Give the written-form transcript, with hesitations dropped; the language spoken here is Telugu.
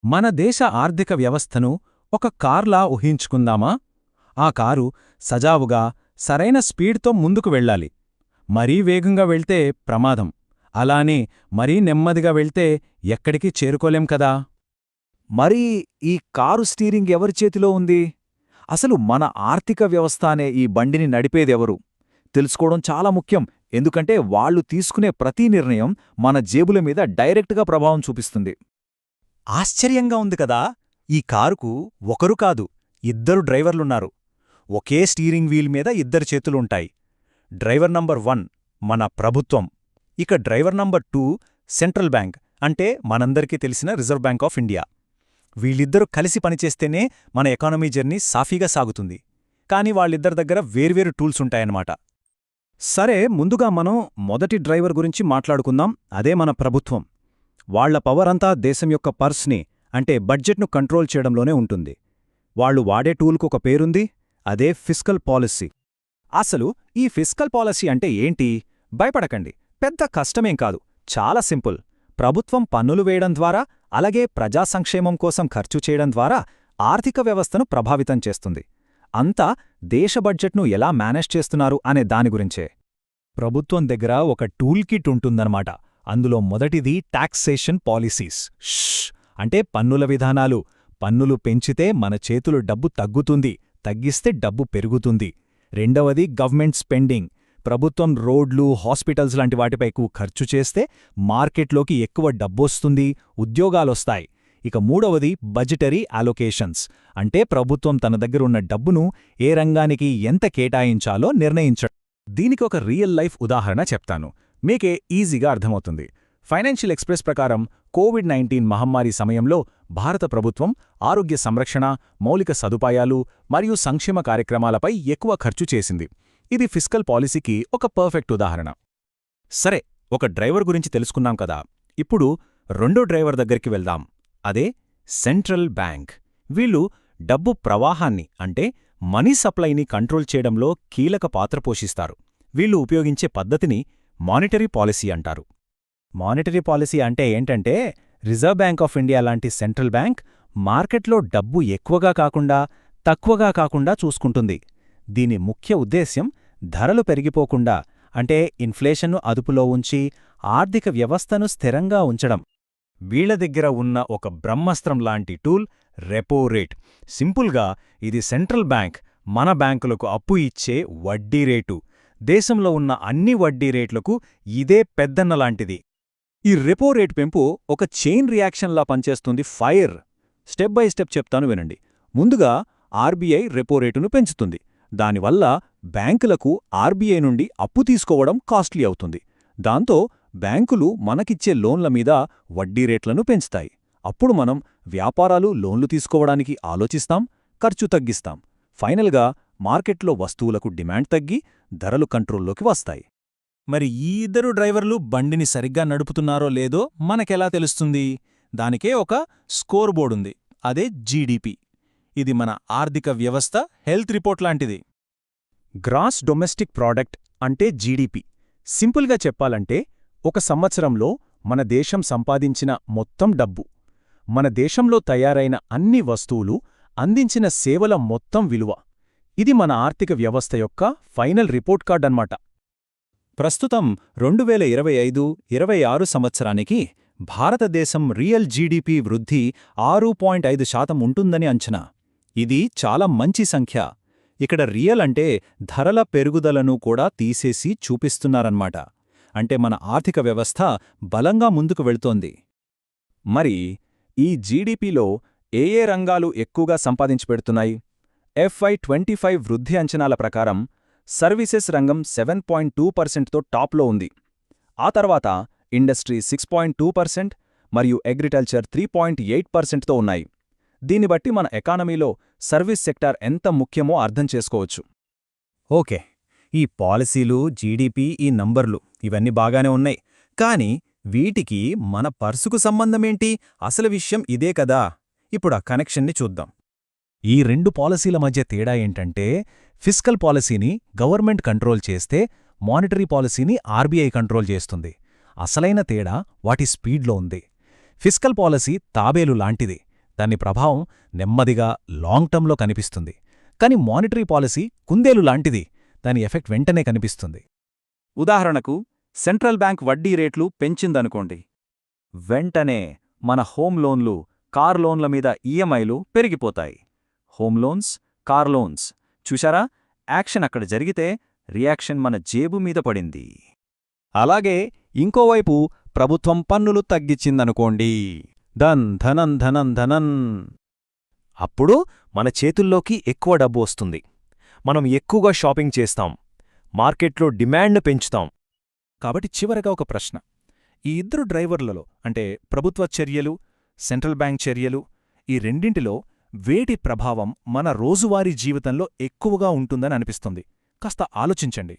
మన దేశ ఆర్థిక వ్యవస్థను ఒక కార్లా ఊహించుకుందామా? ఆ కారు సజావుగా, సరైన స్పీడ్తో ముందుకు వెళ్ళాలి. మరీ వేగంగా వెళ్తే ప్రమాదం. అలానే మరీ నెమ్మదిగా వెళ్తే ఎక్కడికి చేరుకోలేం కదా. మరి ఈ కారు స్టీరింగ్ ఎవరి చేతిలో ఉంది? అసలు మన ఆర్థిక వ్యవస్థ అనే ఈ బండిని నడిపేదెవరు? తెలుసుకోవడం చాలా ముఖ్యం. ఎందుకంటే వాళ్ళు తీసుకునే ప్రతి నిర్ణయం మన జేబుల మీద డైరెక్ట్గా ప్రభావం చూపిస్తుంది. ఆశ్చర్యంగా ఉంది కదా. ఈ కారుకు ఒకరు కాదు, ఇద్దరు డ్రైవర్లున్నారు. ఒకే స్టీరింగ్ వీల్ మీద ఇద్దరు చేతులుంటాయి. డ్రైవర్ నంబర్ 1 మన ప్రభుత్వం, ఇక డ్రైవర్ నంబర్ 2 సెంట్రల్ బ్యాంక్, అంటే మనందరికీ తెలిసిన రిజర్వ్ బ్యాంక్ ఆఫ్ ఇండియా. వీళ్ళిద్దరూ కలిసి పనిచేస్తేనే మన ఎకానమీ జర్నీ సాఫీగా సాగుతుంది. కాని వాళ్ళిద్దరి దగ్గర వేర్వేరు టూల్స్ ఉంటాయన్నమాట. సరే, ముందుగా మనం మొదటి డ్రైవర్ గురించి మాట్లాడుకుందాం. అదే మన ప్రభుత్వం. వాళ్ల పవరంతా దేశం యొక్క పర్స్ని, అంటే బడ్జెట్ను కంట్రోల్ చేయడంలోనే ఉంటుంది. వాళ్ళు వాడే టూల్కు ఒక పేరుంది, అదే ఫిస్కల్ పాలసీ. అసలు ఈ ఫిస్కల్ పాలసీ అంటే ఏంటి? భయపడకండి, పెద్ద కష్టమేం కాదు, చాలా సింపుల్. ప్రభుత్వం పన్నులు వేయడం ద్వారా, అలాగే ప్రజా సంక్షేమం కోసం ఖర్చు చేయడం ద్వారా ఆర్థిక వ్యవస్థను ప్రభావితం చేస్తుంది. అంతా దేశ బడ్జెట్ను ఎలా మేనేజ్ చేస్తున్నారు అనే దాని గురించే. ప్రభుత్వం దగ్గర ఒక టూల్ కిట్ ఉంటుందన్నమాట. అందులో మొదటిది టాక్సేషన్ పాలసీస్, అంటే పన్నుల విధానాలు. పన్నులు పెంచితే మన చేతులు డబ్బు తగ్గుతుంది, తగ్గిస్తే డబ్బు పెరుగుతుంది. రెండవది గవర్నమెంట్ స్పెండింగ్. ప్రభుత్వం రోడ్లు, హాస్పిటల్స్ లాంటి వాటిపై ఖర్చు చేస్తే మార్కెట్లోకి ఎక్కువ డబ్బొస్తుంది, ఉద్యోగాలొస్తాయి. ఇక మూడవది బడ్జెటరీ అలొకేషన్స్, అంటే ప్రభుత్వం తన దగ్గరున్న డబ్బును ఏ రంగానికి ఎంత కేటాయించాలో నిర్ణయించడం. దీనికొక రియల్ లైఫ్ ఉదాహరణ చెప్తాను, మీకే ఈజీగా అర్థమవుతుంది. ఫైనాన్షియల్ ఎక్స్‌ప్రెస్ ప్రకారం కోవిడ్-19 మహమ్మారి సమయంలో భారత ప్రభుత్వం ఆరోగ్య సంరక్షణ, మౌలిక సదుపాయాలు మరియు సంక్షేమ కార్యక్రమాలపై ఎక్కువ ఖర్చు చేసింది. ఇది ఫిస్కల్ పాలసీకి ఒక పర్ఫెక్ట్ ఉదాహరణ. సరే, ఒక డ్రైవర్ గురించి తెలుసుకున్నాం కదా. ఇప్పుడు రెండో డ్రైవర్ దగ్గరికి వెళ్దాం. అదే సెంట్రల్ బ్యాంక్. వీళ్ళు డబ్బు ప్రవాహాన్ని, అంటే మనీ సప్లైని కంట్రోల్ చేయడంలో కీలక పాత్ర పోషిస్తారు. వీళ్ళు ఉపయోగించే పద్ధతిని మానిటరీ పాలసీ అంటారు. మానిటరీ పాలసీ అంటే ఏంటంటే, రిజర్వ్ బ్యాంక్ ఆఫ్ ఇండియా లాంటి సెంట్రల్ బ్యాంక్ మార్కెట్లో డబ్బు ఎక్కువగా కాకుండా, తక్కువగా కాకుండా చూసుకుంటుంది. దీని ముఖ్య ఉద్దేశ్యం ధరలు పెరిగిపోకుండా, అంటే ఇన్ఫ్లేషన్ను అదుపులో ఉంచి ఆర్థిక వ్యవస్థను స్థిరంగా ఉంచడం. వీళ్ల దగ్గర ఉన్న ఒక బ్రహ్మాస్త్రం లాంటి టూల్ రెపో రేట్. సింపుల్గా ఇది సెంట్రల్ బ్యాంక్ మన బ్యాంకులకు అప్పు ఇచ్చే వడ్డీ రేటు. దేశంలో ఉన్న అన్ని వడ్డీ రేట్లకు ఇదే పెద్దన్న లాంటిది. ఈ రెపో రేట్ పెంపు ఒక చైన్ రియాక్షన్లా పనిచేస్తుంది. ఫైర్. స్టెప్ బై స్టెప్ చెప్తాను వినండి. ముందుగా ఆర్బీఐ రెపో రేటును పెంచుతుంది. దానివల్ల బ్యాంకులకు ఆర్బీఐ నుండి అప్పు తీసుకోవడం కాస్ట్లీ అవుతుంది. దాంతో బ్యాంకులు మనకిచ్చే లోన్ల మీద వడ్డీ రేట్లను పెంచుతాయి. అప్పుడు మనం వ్యాపారాలు లోన్లు తీసుకోవడానికి ఆలోచిస్తాం, ఖర్చు తగ్గిస్తాం. ఫైనల్గా మార్కెట్లో వస్తువులకు డిమాండ్ తగ్గి ధరలు కంట్రోల్లోకి వస్తాయి. మరి ఈ ఇద్దరు డ్రైవర్లు బండిని సరిగ్గా నడుపుతున్నారో లేదో మనకెలా తెలుస్తుంది? దానికే ఒక స్కోర్ బోర్డుంది, అదే జీడీపీ. ఇది మన ఆర్థిక వ్యవస్థ హెల్త్ రిపోర్ట్ లాంటిది. గ్రాస్ డొమెస్టిక్ ప్రాడక్ట్ అంటే జీడీపీ. సింపుల్గా చెప్పాలంటే ఒక సంవత్సరంలో మన దేశం సంపాదించిన మొత్తం డబ్బు, మన దేశంలో తయారైన అన్ని వస్తువులు, అందించిన సేవల మొత్తం విలువ. ఇది మన ఆర్థిక వ్యవస్థ యొక్క ఫైనల్ రిపోర్ట్ కార్డ్ అన్నమాట. ప్రస్తుతం 2025-26 సంవత్సరానికి భారతదేశం రియల్ జీడీపీ వృద్ధి 6.5% ఉంటుందని అంచనా. ఇది చాలా మంచి సంఖ్య. ఇక్కడ రియల్ అంటే ధరల పెరుగుదలను కూడా తీసేసి చూపిస్తున్నారన్నమాట. అంటే మన ఆర్థిక వ్యవస్థ బలంగా ముందుకు వెళ్తోంది. మరి ఈ జీడీపీలో ఏ ఏ రంగాలు ఎక్కువగా సంపాదించిపెడుతున్నాయి? FY25 వృద్ధి అంచనాల ప్రకారం సర్వీసెస్ రంగం 7.2%తో టాప్లో ఉంది. ఆ తర్వాత ఇండస్ట్రీ 6.2% మరియు అగ్రికల్చర్ 3.8%తో ఉన్నాయి. దీన్ని బట్టి మన ఎకానమీలో సర్వీస్ సెక్టార్ ఎంత ముఖ్యమో అర్థం చేసుకోవచ్చు. ఓకే, ఈ పాలసీలు, జీడీపీ, ఈ నంబర్లు ఇవన్నీ బాగానే ఉన్నాయి. కాని వీటికి మన పర్సుకు సంబంధమేంటి? అసలు విషయం ఇదే కదా. ఇప్పుడు ఆ కనెక్షన్ని చూద్దాం. ఈ రెండు పాలసీల మధ్య తేడా ఏంటంటే, ఫిస్కల్ పాలసీని గవర్నమెంట్ కంట్రోల్ చేస్తే మానిటరీ పాలసీని ఆర్బీఐ కంట్రోల్ చేస్తుంది. అసలైన తేడా వాటి స్పీడ్లో ఉంది. ఫిస్కల్ పాలసీ తాబేలు లాంటిది, దాని ప్రభావం నెమ్మదిగా లాంగ్ టర్మ్లో కనిపిస్తుంది. కాని మానిటరీ పాలసీ కుందేలు లాంటిది, దాని ఎఫెక్ట్ వెంటనే కనిపిస్తుంది. ఉదాహరణకు సెంట్రల్ బ్యాంక్ వడ్డీ రేట్లు పెంచిందనుకోండి. వెంటనే మన హోమ్ లోన్లు, కార్ లోన్ల మీద ఈఎంఐలు పెరిగిపోతాయి. హోమ్ లోన్స్, కార్ లోన్స్ చూశారా? యాక్షన్ అక్కడ జరిగితే రియాక్షన్ మన జేబు మీద పడింది. అలాగే ఇంకోవైపు ప్రభుత్వం పన్నులు తగ్గించిందనుకోండి. ధన్ ధనం ధనం ధనన్. అప్పుడు మన చేతుల్లోకి ఎక్కువ డబ్బు వస్తుంది. మనం ఎక్కువగా షాపింగ్ చేస్తాం, మార్కెట్లో డిమాండ్ పెంచుతాం. కాబట్టి చివరగా ఒక ప్రశ్న. ఈ ఇద్దరు డ్రైవర్లలో అంటే ప్రభుత్వ చర్యలు, సెంట్రల్ బ్యాంక్ చర్యలు, ఈ రెండింటిలో వేటి ప్రభావం మన రోజువారీ జీవితంలో ఎక్కువగా ఉంటుందని అనిపిస్తుంది? కాస్త ఆలోచించండి.